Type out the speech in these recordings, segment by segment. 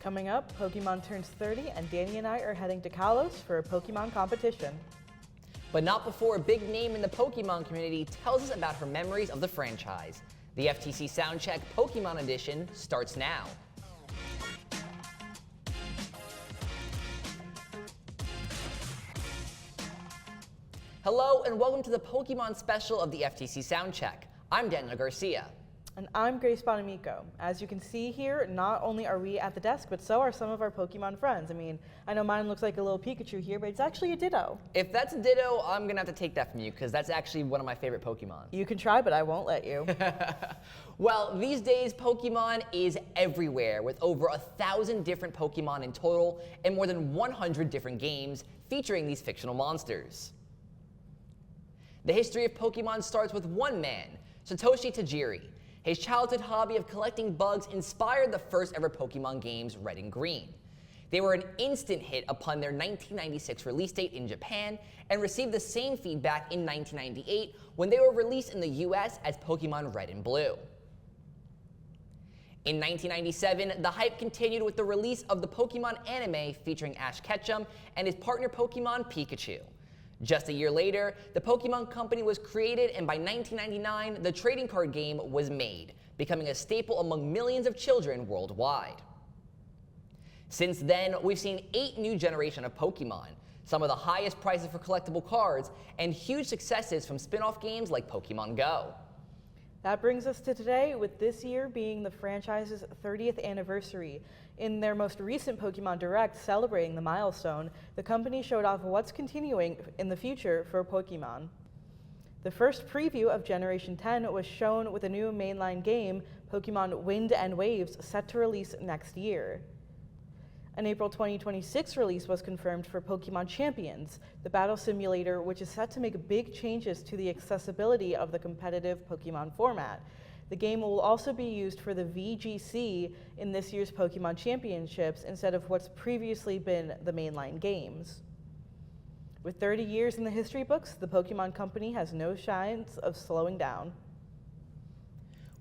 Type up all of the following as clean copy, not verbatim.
Coming up, Pokemon turns 30 and Danny and I are heading to Kalos for a Pokemon competition. But not before a big name in the Pokemon community tells us about her memories of the franchise. The FTC Soundcheck Pokemon Edition starts now. Hello and welcome to the Pokemon special of the FTC Soundcheck. I'm Daniel Garcia. And I'm Grace Bonamico. As you can see here, not only are we at the desk, but so are some of our Pokemon friends. I mean, I know mine looks like a little Pikachu here, but it's actually a Ditto. If that's a Ditto, I'm gonna have to take that from you, because that's actually one of my favorite Pokemon. You can try, but I won't let you. Well, these days, Pokemon is everywhere, with over 1,000 different Pokemon in total, and more than 100 different games featuring these fictional monsters. The history of Pokemon starts with one man, Satoshi Tajiri. His childhood hobby of collecting bugs inspired the first ever Pokemon games, Red and Green. They were an instant hit upon their 1996 release date in Japan and received the same feedback in 1998 when they were released in the US as Pokemon Red and Blue. In 1997, the hype continued with the release of the Pokemon anime featuring Ash Ketchum and his partner Pokemon Pikachu. Just a year later, the Pokemon Company was created, and by 1999, the trading card game was made, becoming a staple among millions of children worldwide. Since then, we've seen 8 new generations of Pokemon, some of the highest prices for collectible cards, and huge successes from spin-off games like Pokemon Go. That brings us to today, with this year being the franchise's 30th anniversary. In their most recent Pokemon Direct celebrating the milestone, the company showed off what's continuing in the future for Pokemon. The first preview of Generation 10 was shown with a new mainline game, Pokemon Wind and Waves, set to release next year. An April 2026 release was confirmed for Pokemon Champions, the battle simulator which is set to make big changes to the accessibility of the competitive Pokemon format. The game will also be used for the VGC in this year's Pokemon Championships instead of what's previously been the mainline games. With 30 years in the history books, the Pokemon Company has no signs of slowing down.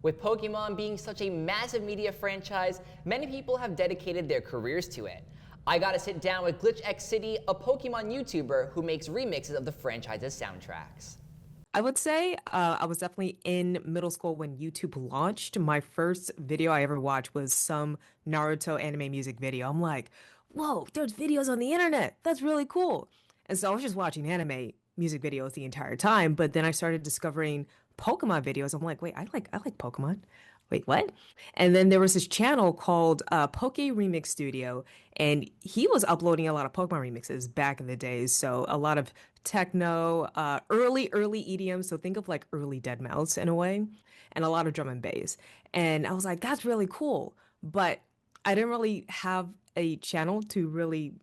With Pokemon being such a massive media franchise, many people have dedicated their careers to it. I got to sit down with GlitchX City, a Pokemon YouTuber who makes remixes of the franchise's soundtracks. I would say I was definitely in middle school when YouTube launched. My first video I ever watched was some Naruto anime music video. I'm like, whoa, there's videos on the internet. That's really cool. And so I was just watching anime music videos the entire time. But then I started discovering Pokemon videos. I'm like, wait, I like Pokemon. Wait, what? And then there was this channel called Poke Remix Studio, and he was uploading a lot of Pokemon remixes back in the days. So a lot of techno, early EDM. So think of like early Deadmau5 in a way, and a lot of drum and bass. And I was like, that's really cool. But I didn't really have a channel to really,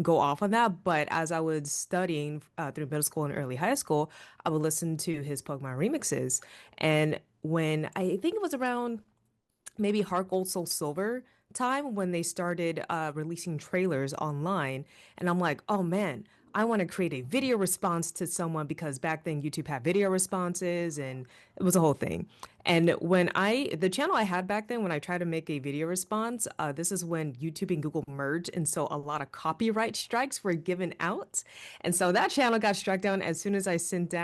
go off on that. But as I was studying through middle school and early high school, I would listen to his Pokemon remixes. And when I think it was around maybe Heart Gold Soul Silver time when they started releasing trailers online, and I'm like, oh man, I want to create a video response to someone, because back then YouTube had video responses and it was a whole thing. And when the channel I had back then, when I tried to make a video response, this is when YouTube and Google merged. And so a lot of copyright strikes were given out. And so that channel got struck down as soon as I sent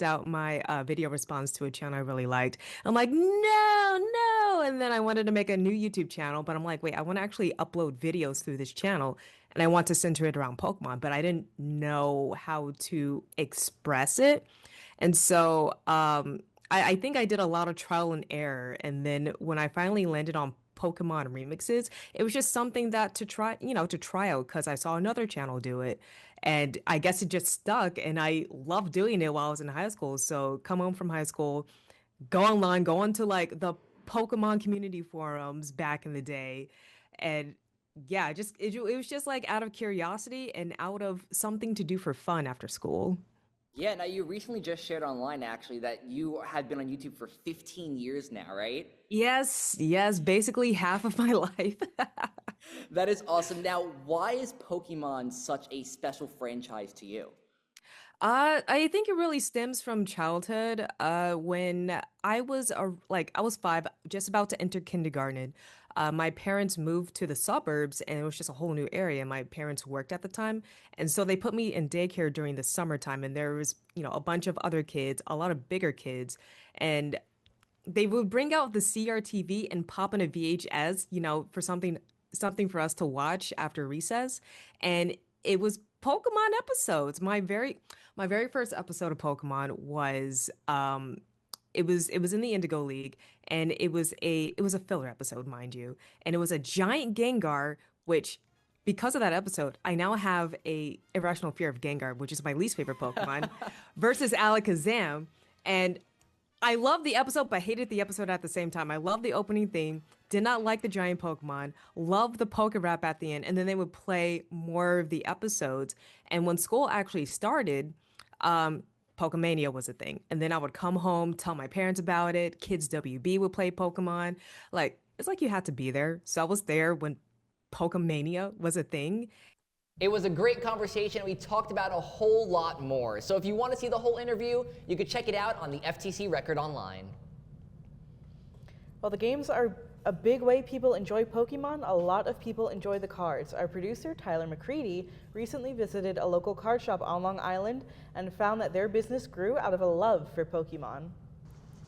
out my video response to a channel I really liked. I'm like, no. And then I wanted to make a new YouTube channel, but I'm like, wait, I want to actually upload videos through this channel. And I want to center it around Pokemon, but I didn't know how to express it. And so I think I did a lot of trial and error. And then when I finally landed on Pokemon remixes, it was just something that to try out, because I saw another channel do it. And I guess it just stuck. And I loved doing it while I was in high school. So come home from high school, go online, go onto like the Pokemon community forums back in the day. And yeah, it was just like out of curiosity and out of something to do for fun after school. Yeah, now you recently just shared online actually that you had been on YouTube for 15 years now, right? Yes, basically half of my life. That is awesome. Now, why is Pokemon such a special franchise to you? I think it really stems from childhood. When I was I was 5, just about to enter kindergarten. My parents moved to the suburbs, and it was just a whole new area. My parents worked at the time, and so they put me in daycare during the summertime. And there was, a bunch of other kids, a lot of bigger kids, and they would bring out the CRTV and pop in a VHS, for something for us to watch after recess, and it was Pokemon episodes. My very first episode of Pokemon was it was in the Indigo League, and it was a filler episode, mind you, and it was a giant Gengar, which because of that episode, I now have a irrational fear of Gengar, which is my least favorite Pokemon, versus Alakazam, and I loved the episode, but hated the episode at the same time. I loved the opening theme, did not like the giant Pokemon, loved the Poke Rap at the end, and then they would play more of the episodes. And when school actually started, Pokemania was a thing. And then I would come home, tell my parents about it. Kids WB would play Pokemon. It's like you had to be there. So I was there when Pokemania was a thing. It was a great conversation. We talked about a whole lot more. So if you want to see the whole interview, you can check it out on the FTC record online. While the games are a big way people enjoy Pokemon, a lot of people enjoy the cards. Our producer, Tyler McCready, recently visited a local card shop on Long Island and found that their business grew out of a love for Pokemon.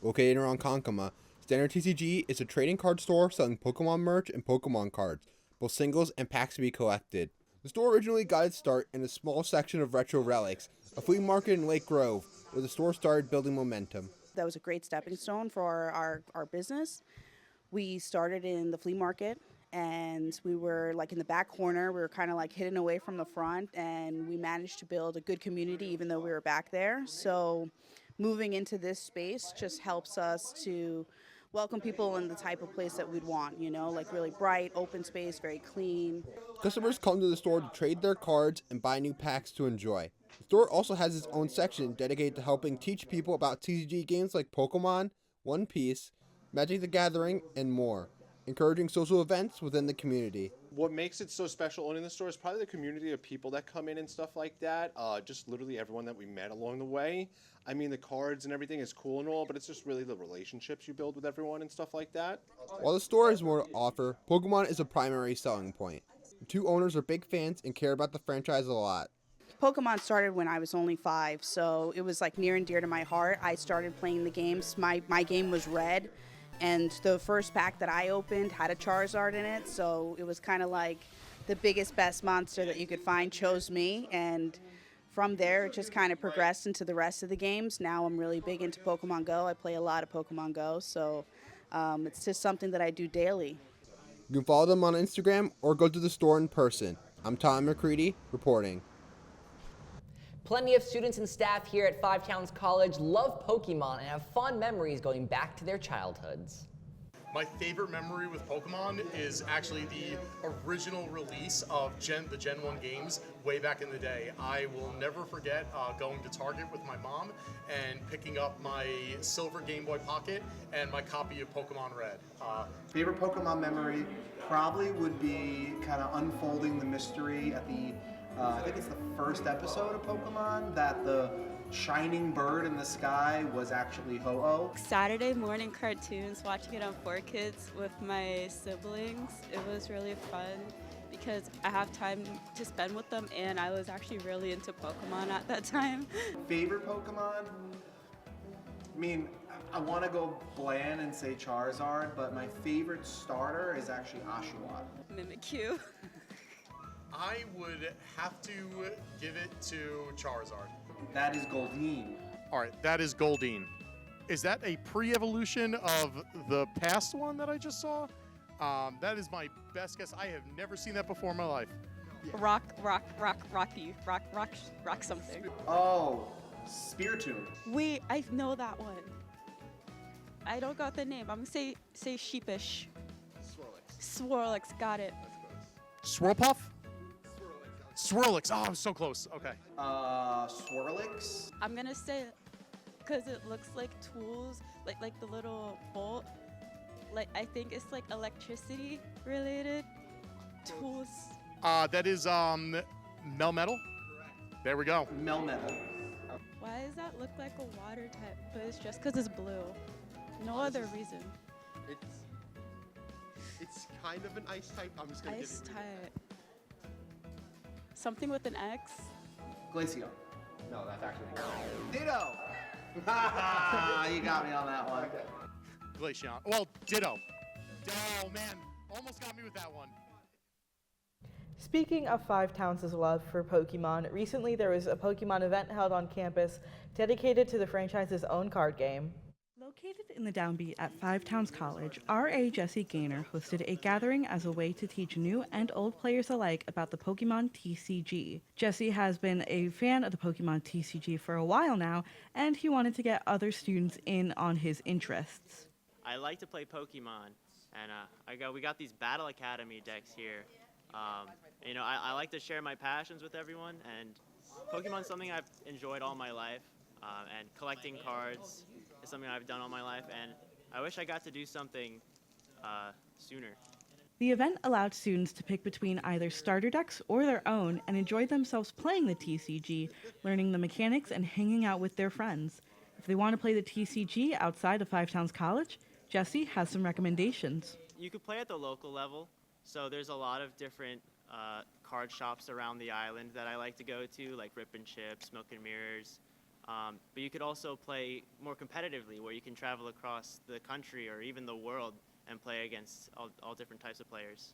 Located around Kankama, Standard TCG is a trading card store selling Pokemon merch and Pokemon cards, both singles and packs to be collected. The store originally got its start in a small section of retro relics, a flea market in Lake Grove, where the store started building momentum. That was a great stepping stone for our business. We started in the flea market, and we were in the back corner. We were kind of hidden away from the front, and we managed to build a good community even though we were back there. So moving into this space just helps us to welcome people in the type of place that we'd want, really bright, open space, very clean. Customers come to the store to trade their cards and buy new packs to enjoy. The store also has its own section dedicated to helping teach people about TCG games like Pokemon, One Piece, Magic the Gathering, and more, encouraging social events within the community. What makes it so special owning the store is probably the community of people that come in and stuff like that. Just literally everyone that we met along the way. I mean, the cards and everything is cool and all, but it's just really the relationships you build with everyone and stuff like that. While the store has more to offer, Pokemon is a primary selling point. The two owners are big fans and care about the franchise a lot. Pokemon started when I was only 5, so it was near and dear to my heart. I started playing the games. My game was Red, and the first pack that I opened had a Charizard in it, so it was kind of the biggest, best monster that you could find chose me, and from there it just kind of progressed into the rest of the games. Now I'm really big into Pokemon Go. I play a lot of Pokemon Go, so it's just something that I do daily. You can follow them on Instagram or go to the store in person. I'm Tom McCready, reporting. Plenty of students and staff here at Five Towns College love Pokemon and have fond memories going back to their childhoods. My favorite memory with Pokemon is actually the original release of the Gen 1 games way back in the day. I will never forget going to Target with my mom and picking up my silver Game Boy Pocket and my copy of Pokemon Red. Favorite Pokemon memory probably would be kind of unfolding the mystery at the I think it's the first episode of Pokemon that the shining bird in the sky was actually Ho-Oh. Saturday morning cartoons, watching it on 4Kids with my siblings. It was really fun because I have time to spend with them, and I was actually really into Pokemon at that time. Favorite Pokemon? I mean, I want to go bland and say Charizard, but my favorite starter is actually Oshawott. Mimikyu. I would have to give it to Charizard. That is Goldeen. All right, that is Goldeen. Is that a pre-evolution of the past one that I just saw? That is my best guess. I have never seen that before in my life. Rocky, rock something. Oh, Spiritomb. Wait, I know that one. I don't got the name. I'm gonna say sheepish. Swirlix, got it. Swirlpuff? Swirlix. Oh, I'm so close. Okay. Swirlix? I'm gonna say, because it looks like tools, like the little bolt. I think it's electricity related. Tools. That is Melmetal. There we go. Melmetal. Why does that look like a water type? But it's just because it's blue. No other reason. It's kind of an ice type. I'm just gonna Ice give you. type. Something with an X. Glacio. No, that's actually Ditto. You got me on that one. Glacian. Well, Ditto. Oh man, almost got me with that one. Speaking of Five Towns' love for Pokemon, recently there was a Pokemon event held on campus dedicated to the franchise's own card game. Located in the downbeat at Five Towns College, R.A. Jesse Gaynor hosted a gathering as a way to teach new and old players alike about the Pokemon TCG. Jesse has been a fan of the Pokemon TCG for a while now, and he wanted to get other students in on his interests. I like to play Pokemon, and we got these Battle Academy decks here. I like to share my passions with everyone, and Pokemon's something I've enjoyed all my life, and collecting cards is something I've done all my life, and I wish I got to do something sooner. The event allowed students to pick between either starter decks or their own and enjoy themselves playing the TCG, learning the mechanics and hanging out with their friends. If they want to play the TCG outside of Five Towns College, Jesse has some recommendations. You could play at the local level, so there's a lot of different card shops around the island that I like to go to, like Rip and Chip, Smoke and Mirrors. But you could also play more competitively, where you can travel across the country or even the world and play against all different types of players.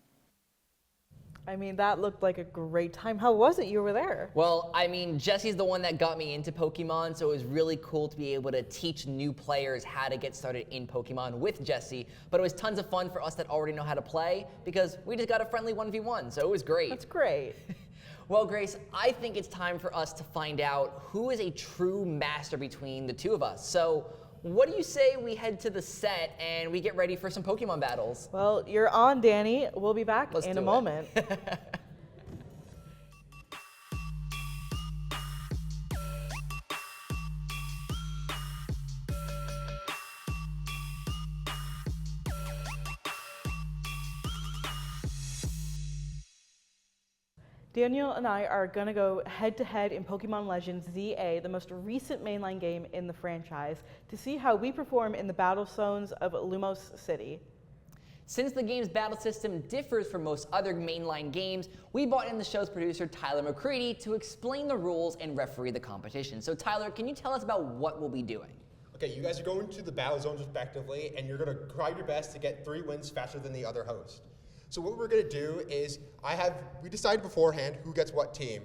I mean, that looked like a great time. How was it? You were there. Well, I mean, Jesse's the one that got me into Pokemon, so it was really cool to be able to teach new players how to get started in Pokemon with Jesse. But it was tons of fun for us that already know how to play, because we just got a friendly 1v1, so it was great. That's great. Well, Grace, I think it's time for us to find out who is a true master between the two of us. So what do you say we head to the set and we get ready for some Pokemon battles? Well, you're on, Danny. We'll be back Let's in do a it. moment. Daniel and I are going to go head-to-head in Pokemon Legends ZA, the most recent mainline game in the franchise, to see how we perform in the battle zones of Lumos City. Since the game's battle system differs from most other mainline games, we brought in the show's producer, Tyler McCready, to explain the rules and referee the competition. So Tyler, can you tell us about what we'll be doing? Okay, you guys are going to the battle zones respectively, and you're going to try your best to get 3 wins faster than the other host. So what we're going to do is, we decided beforehand who gets what team.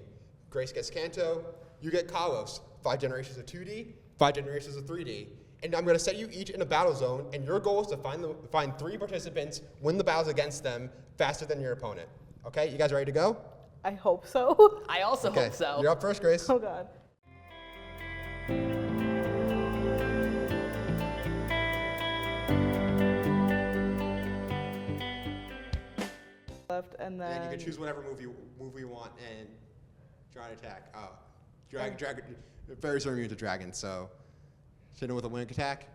Grace gets Kanto, you get Kalos, 5 generations of 2D, 5 generations of 3D. And I'm going to set you each in a battle zone, and your goal is to find 3 participants, win the battles against them faster than your opponent. Okay, you guys ready to go? I hope so. I also hope so. You're up first, Grace. Oh, God. Left and then... And you can choose whatever move you want and try to attack. Oh, dragon. Very immune to dragons, so hit him with a wing attack.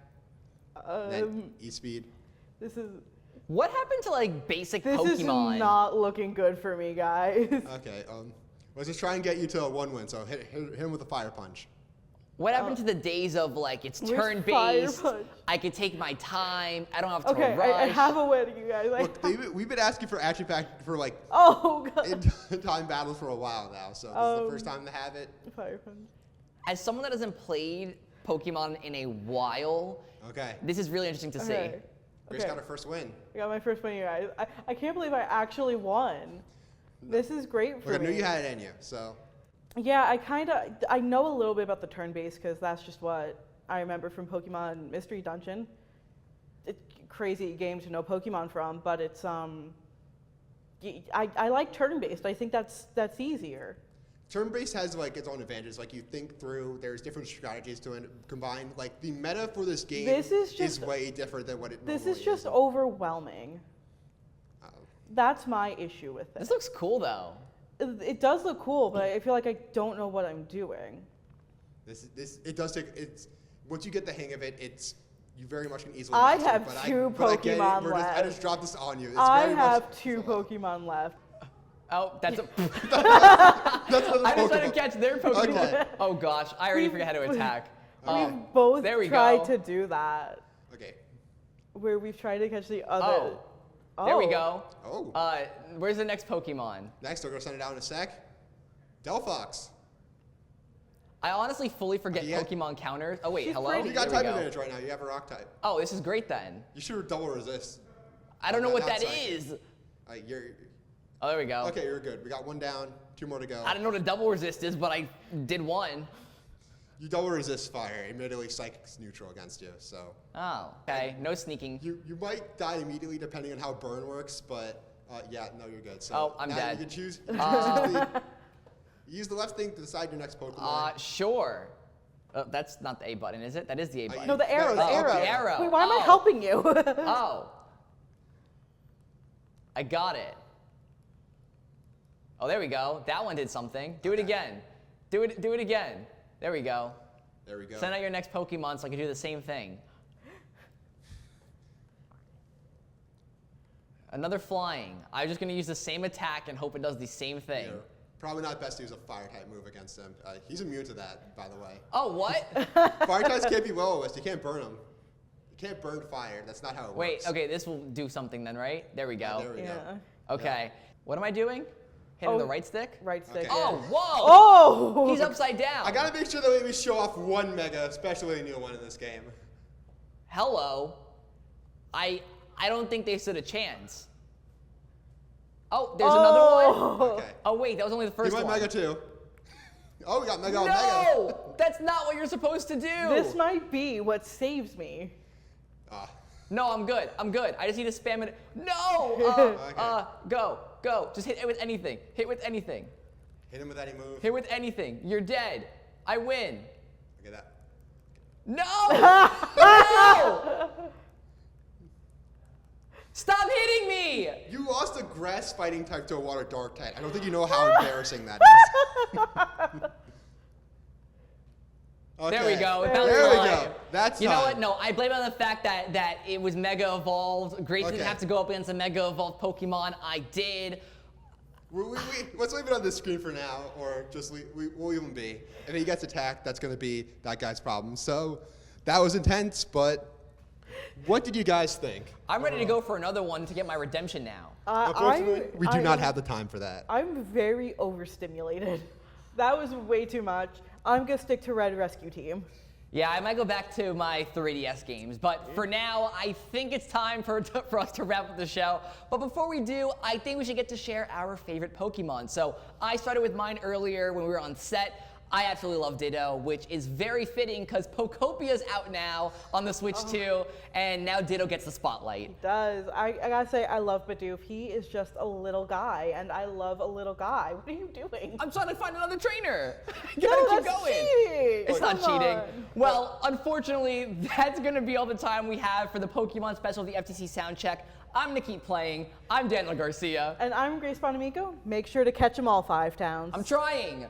Then E-speed. This is... What happened to like basic This Pokemon? is not looking good for me, guys. Okay, let's just try and get you to a 1 win, so hit him with a fire punch. What happened to the days of like, it's Which turn-based, fire punch? I could take my time, I don't have to Okay, rush. I have a win, you guys. Look, we've been asking for action pack for like Oh, God. in-time battles for a while now, so this is the first time to have it. Fire punch. As someone that hasn't played Pokemon in a while, Okay, this is really interesting to Okay. see. Grace got her first win. I got my first win, you guys. I can't believe I actually won. This is great for Look, I me. knew you had it in you, so. Yeah, I know a little bit about the turn-based because that's just what I remember from Pokemon Mystery Dungeon. It's a crazy game to know Pokemon from, but it's I like turn-based. I think that's easier. Turn-based has like its own advantages. Like you think through, there's different strategies to combine. Like the meta for this game is way different than what it normally is. This is just overwhelming. That's my issue with it. This looks cool though. It does look cool, but I feel like I don't know what I'm doing. It does take once you get the hang of it, you very much can easily. I master it, have but 2 but I get it. Pokemon I left. just dropped this on you. It's I very have much, 2 Pokemon left. Oh, that's a. That's another I just tried Pokemon. to catch their Pokemon. Okay. Oh gosh, I already forgot how to attack. We've both there we tried go. to do that, Okay. where we've tried to catch the other. Oh, there we go. Oh. Where's the next Pokemon? Next, we're gonna send it out in a sec. Delphox. I honestly fully forget Yeah. Pokemon counters. Oh wait, She's hello? pretty. You got There we type go. advantage right now. You have a rock type. Oh, this is great then. You should double resist. I don't know what that Outside. is. You're Oh, there we go. okay. You're good. We got one down. 2 more to go. I don't know what a double resist is, but I did one. You double resist fire. Admittedly, Psychic's neutral against you, so. Oh, okay. No sneaking. You might die immediately depending on how burn works, but yeah, no, you're good. So Oh, I'm now dead. You can choose. Use the left thing to decide your next Pokemon. Sure. That's not the A button, is it? That is the A button. No, the arrow, the Oh, arrow. the arrow. Wait, why am I Oh. helping you? Oh. I got it. Oh, there we go. That one did something. Do it again. Do it again. There we go. There we go. Send out your next Pokemon so I can do the same thing. Another flying. I'm just going to use the same attack and hope it does the same thing. Yeah. Probably not best to use a fire type move against him. He's immune to that, by the way. Oh, what? Fire types can't be will-o-wisp. You can't burn them. You can't burn fire. That's not how it Wait, works. okay, this will do something then, right? There we go. There we Yeah. go. Okay. What am I doing? Hitting Oh. the right stick? Right stick. Okay. Oh, yeah. whoa! Oh! He's upside down. I gotta make sure that we show off one Mega, especially a new one in this game. Hello. I don't think they stood a chance. Oh, there's another one. Okay. Oh wait, that was only the He first went one. Mega too. Oh, we got Mega on Mega. No, that's not what you're supposed to do. This might be what saves me. No, I'm good. I'm good. I just need to spam it. No. Okay. Go. Just hit it with anything. Hit with anything. Hit him with any move. Hit with anything. You're dead. I win. Look at that. No. No. Stop hitting me. You lost a grass fighting type to a water dark type. I don't think you know how embarrassing that is. Okay. There we go. It There bounced There we fine. go. That's You know time. what? No, I blame it on the fact that it was Mega Evolved. Grace didn't Okay. have to go up against a Mega Evolved Pokemon. I did. Let's leave it on this screen for now, or just we'll leave him be. If he gets attacked, that's going to be that guy's problem. So that was intense, but what did you guys think? I'm ready to go for another one to get my redemption now. Unfortunately, we do not have the time for that. I'm very overstimulated. That was way too much. I'm gonna stick to Red Rescue Team. Yeah, I might go back to my 3DS games, but for now, I think it's time for us to wrap up the show. But before we do, I think we should get to share our favorite Pokemon. So I started with mine earlier when we were on set. I absolutely love Ditto, which is very fitting because Pocopia's out now on the Switch too, and now Ditto gets the spotlight. It does. I gotta say, I love Bidoof. He is just a little guy, and I love a little guy. What are you doing? I'm trying to find another trainer. You No, gotta keep that's going. cheating. It's not Come cheating. on. Well, unfortunately, that's gonna be all the time we have for the Pokemon special, the FTC Soundcheck. I'm gonna keep playing. I'm Daniel Garcia. And I'm Grace Bonamico. Make sure to catch them all, 5 towns. I'm trying.